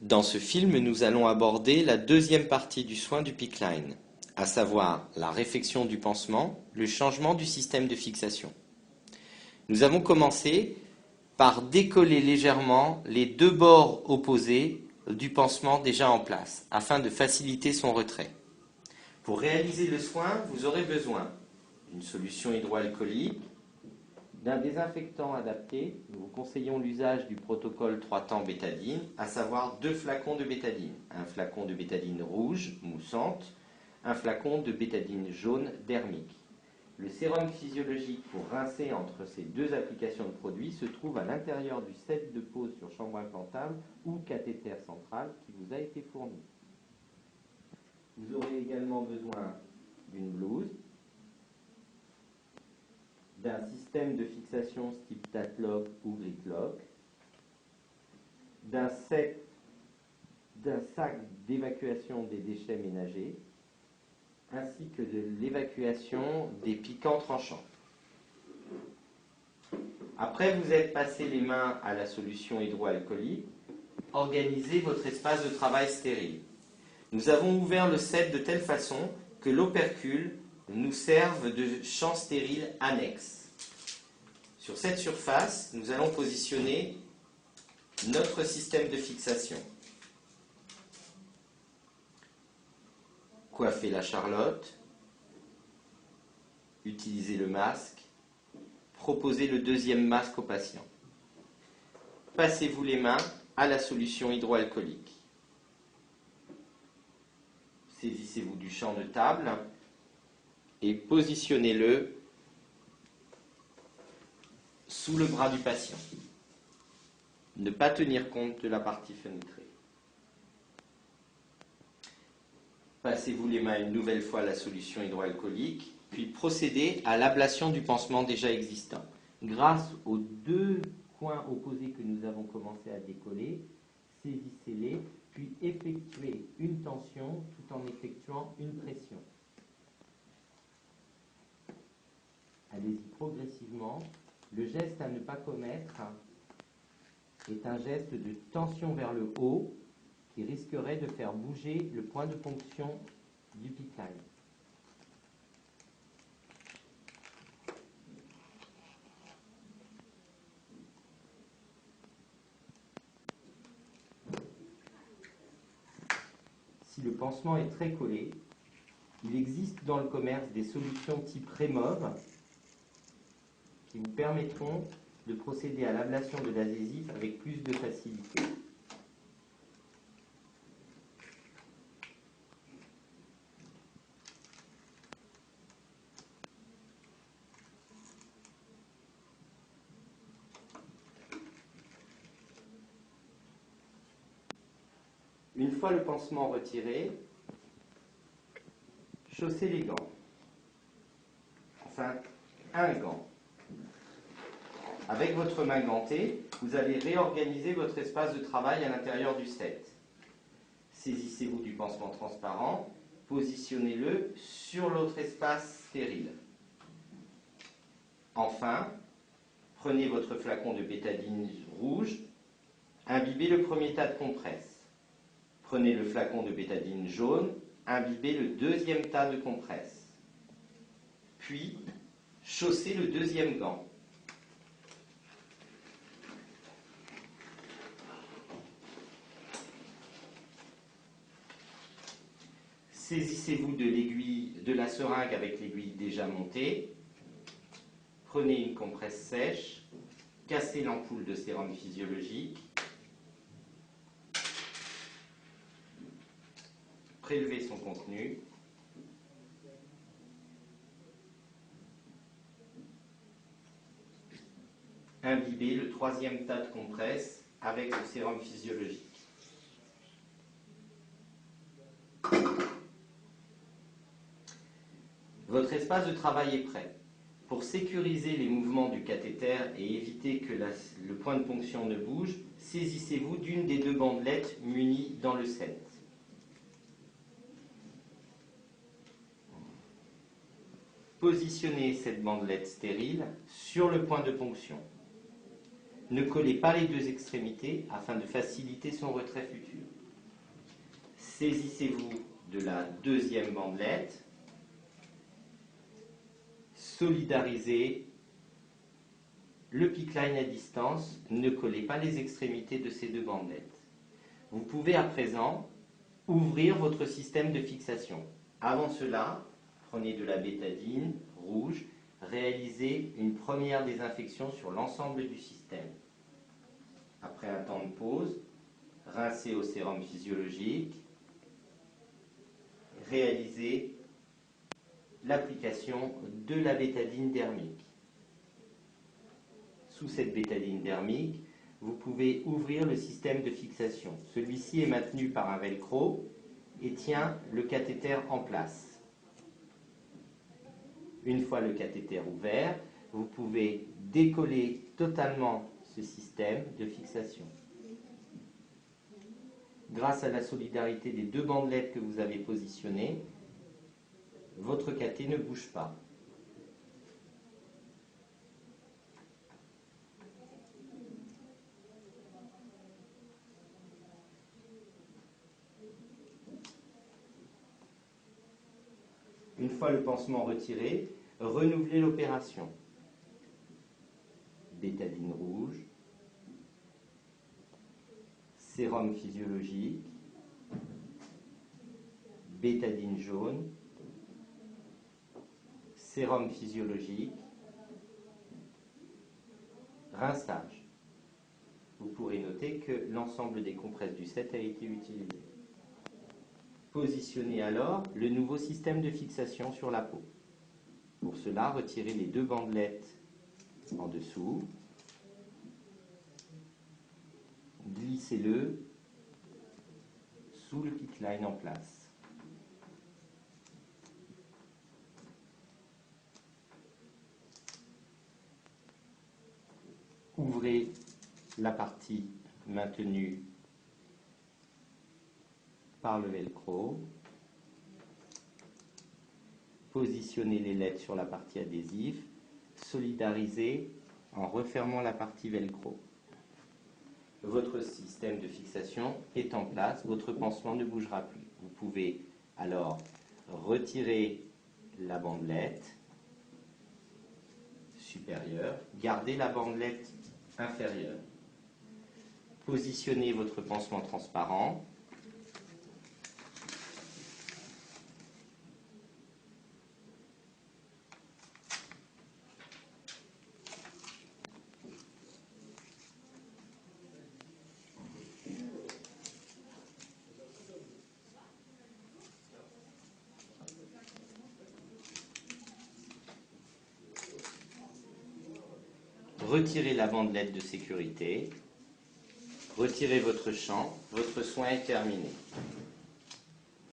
Dans ce film, nous allons aborder la deuxième partie du soin du PICC line, à savoir la réfection du pansement, le changement du système de fixation. Nous avons commencé par décoller légèrement les deux bords opposés du pansement déjà en place, afin de faciliter son retrait. Pour réaliser le soin, vous aurez besoin d'une solution hydroalcoolique, d'un désinfectant adapté. Nous vous conseillons l'usage du protocole 3 temps bétadine, à savoir 2 flacons de bétadine. Un flacon de bétadine rouge, moussante, un flacon de bétadine jaune, dermique. Le sérum physiologique pour rincer entre ces deux applications de produits se trouve à l'intérieur du set de pose sur chambre implantable ou cathéter central qui vous a été fourni. Vous aurez également besoin d'une blouse, d'un système de fixation type Tatlock ou Gritlock, d'un sac d'évacuation des déchets ménagers, ainsi que de l'évacuation des piquants tranchants. Après vous êtes passé les mains à la solution hydroalcoolique, organisez votre espace de travail stérile. Nous avons ouvert le set de telle façon que l'opercule nous serve de champ stérile annexe. Sur cette surface, nous allons positionner notre système de fixation. Coiffez la charlotte, utilisez le masque, proposez le deuxième masque au patient. Passez-vous les mains à la solution hydroalcoolique. Saisissez-vous du champ de table et positionnez-le sous le bras du patient. Ne pas tenir compte de la partie fenêtrée. Passez-vous les mains une nouvelle fois à la solution hydroalcoolique, puis procédez à l'ablation du pansement déjà existant. Grâce aux deux coins opposés que nous avons commencé à décoller, saisissez-les, puis effectuez une tension tout en effectuant une pression. Allez-y progressivement. Le geste à ne pas commettre est un geste de tension vers le haut qui risquerait de faire bouger le point de ponction du PICC line. Si le pansement est très collé, il existe dans le commerce des solutions type Remove qui vous permettront de procéder à l'ablation de l'adhésif avec plus de facilité. Une fois le pansement retiré, chaussez les gants. Enfin, un gant. Avec votre main gantée, vous allez réorganiser votre espace de travail à l'intérieur du set. Saisissez-vous du pansement transparent, positionnez-le sur l'autre espace stérile. Enfin, prenez votre flacon de bétadine rouge, imbibez le premier tas de compresses. Prenez le flacon de bétadine jaune, imbibez le deuxième tas de compresses. Puis, chaussez le deuxième gant. Saisissez-vous de l'aiguille de la seringue avec l'aiguille déjà montée. Prenez une compresse sèche, cassez l'ampoule de sérum physiologique, prélevez son contenu, imbibez le troisième tas de compresses avec le sérum physiologique. Votre espace de travail est prêt. Pour sécuriser les mouvements du cathéter et éviter que le point de ponction ne bouge, saisissez-vous d'une des deux bandelettes munies dans le set. Positionnez cette bandelette stérile sur le point de ponction. Ne collez pas les deux extrémités afin de faciliter son retrait futur. Saisissez-vous de la deuxième bandelette. Solidarisez le PICC line à distance. Ne collez pas les extrémités de ces deux bandelettes. Vous pouvez à présent ouvrir votre système de fixation. Avant cela, prenez de la bétadine rouge, réalisez une première désinfection sur l'ensemble du système. Après un temps de pause, rincez au sérum physiologique, réalisez l'application de la bétadine dermique. Sous cette bétadine dermique, vous pouvez ouvrir le système de fixation. Celui-ci est maintenu par un velcro et tient le cathéter en place. Une fois le cathéter ouvert, vous pouvez décoller totalement ce système de fixation. Grâce à la solidarité des deux bandelettes que vous avez positionnées, votre cathé ne bouge pas. Une fois le pansement retiré, renouvelez l'opération. Bétadine rouge, sérum physiologique, bétadine jaune, sérum physiologique, rinçage. Vous pourrez noter que l'ensemble des compresses du set a été utilisé. Positionnez alors le nouveau système de fixation sur la peau. Pour cela, retirez les deux bandelettes en dessous. Glissez-le sous le PICC line en place. Ouvrez la partie maintenue par le velcro. Positionnez les LED sur la partie adhésive. Solidarisez en refermant la partie velcro. Votre système de fixation est en place, votre pansement ne bougera plus. Vous pouvez alors retirer la bandelette supérieure, garder la bandelette inférieure. Positionnez votre pansement transparent. Retirez la bandelette de sécurité, retirez votre champ, votre soin est terminé.